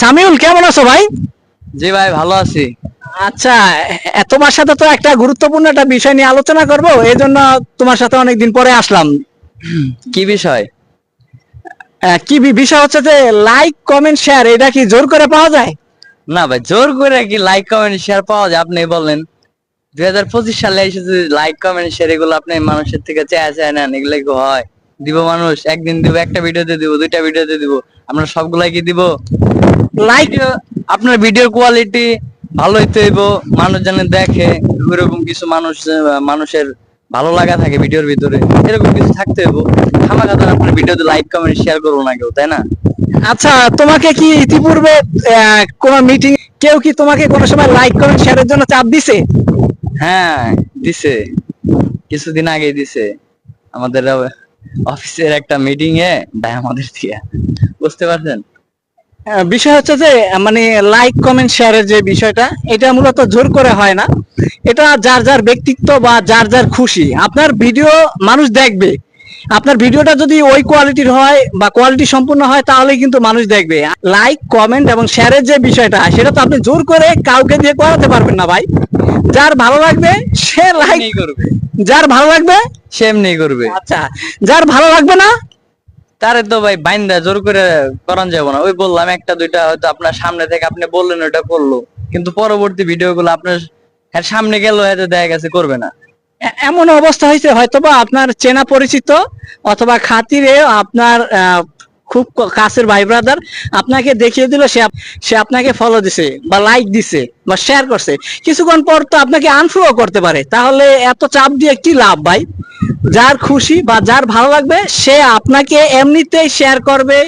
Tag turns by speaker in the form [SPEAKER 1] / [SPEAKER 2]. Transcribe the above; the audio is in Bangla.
[SPEAKER 1] সামিউল, কেমন আছো ভাই?
[SPEAKER 2] জি ভাই, ভালো আছি।
[SPEAKER 1] আচ্ছা, তোমার সাথে তো একটা গুরুত্বপূর্ণ একটা বিষয় নিয়ে আলোচনা করব, এই জন্য তোমার সাথে অনেকদিন পরে আসলাম।
[SPEAKER 2] কি বিষয়?
[SPEAKER 1] কি বিষয় হচ্ছে যে লাইক কমেন্ট শেয়ার, এটা কি জোর করে পাওয়া যায়?
[SPEAKER 2] না ভাই, জোর করে কি লাইক কমেন্ট শেয়ার পাওয়া যায়? আপনি বলেন। 2025 সালে এসে যদি লাইক কমেন্ট শেয়ার এগুলো আপনি মানুষের থেকে চেয়ে চেয়ে নেন, এগুলো কি হয়? দিব মানুষ? একদিন দিব, একটা ভিডিওতে দিব, দুইটা ভিডিওতে দিব, আমরা সবগুলাই কি দিব?
[SPEAKER 1] লাইক
[SPEAKER 2] ভিডিও, আপনার ভিডিওর কোয়ালিটি ভালো হইতে হইব, মানুষ যেন দেখে। ওইরকম কিছু মানুষের ভালো লাগা থাকে ভিডিওর ভিতরে, এরকম কিছু থাকতে হইব। খামাখা তো আপনার ভিডিওতে লাইক কমেন্ট শেয়ার করবো না কেউ, তাই না?
[SPEAKER 1] আচ্ছা, তোমাকে কি ইতিপূর্বে কোন মিটিং কেউ কি তোমাকে কোনো সময় লাইক কমেন্ট শেয়ারের জন্য চাপ দিছে?
[SPEAKER 2] হ্যাঁ, দিছে। কিছুদিন আগে দিছে আমাদের অফিসের একটা মিটিং এ দেয় আমাদের দিয়ে। বুঝতে পারছেন?
[SPEAKER 1] বিষয় হচ্ছে যে মানে লাইক কমেন্ট শেয়ারের যে বিষয়টা, এটা মূলত জোর করে হয় না। এটা যার যার ব্যক্তিত্ব বা যার যার খুশি, আপনার ভিডিও মানুষ দেখবে। আপনার ভিডিওটা যদি ওই কোয়ালিটির হয় বা কোয়ালিটি সম্পূর্ণ হয়, তাহলে কিন্তু মানুষ দেখবে। লাইক কমেন্ট এবং শেয়ারের যে বিষয়টা, সেটা তো আপনি জোর করে কাউকে দিয়ে করাতে পারবেন না ভাই। যার ভালো লাগবে সে লাইক,
[SPEAKER 2] এমনি করবে,
[SPEAKER 1] যার ভালো লাগবে।
[SPEAKER 2] সে এমনি করবে।
[SPEAKER 1] আচ্ছা, যার ভালো লাগবে না।
[SPEAKER 2] তারে তো ভাই বাইন্দা জোর করে করান যাবো না। ওই বললাম একটা দুইটা হয়তো আপনার সামনে থেকে আপনি বললেন ওটা করলো, কিন্তু পরবর্তী ভিডিও গুলো আপনার হ্যাঁ সামনে গেল হয়তো দেখা গেছে করবে না।
[SPEAKER 1] এমন অবস্থা হয়েছে হয়তোবা আপনার চেনা পরিচিত অথবা খাতিরে আপনার খুব কাছের ভাই ব্রাদার আপনাকে দেখিয়ে দিল, সে আপনাকে ফলো দিছে বা লাইক দিছে বা শেয়ার করছে, কিছুক্ষণ পর তো আপনাকে আনফলো করতে পারে। তাহলে এত চাপ দিয়ে কি লাভ ভাই? যার খুশি বা যার ভালো লাগবে সে আপনাকে এমনিতেই শেয়ার করবে।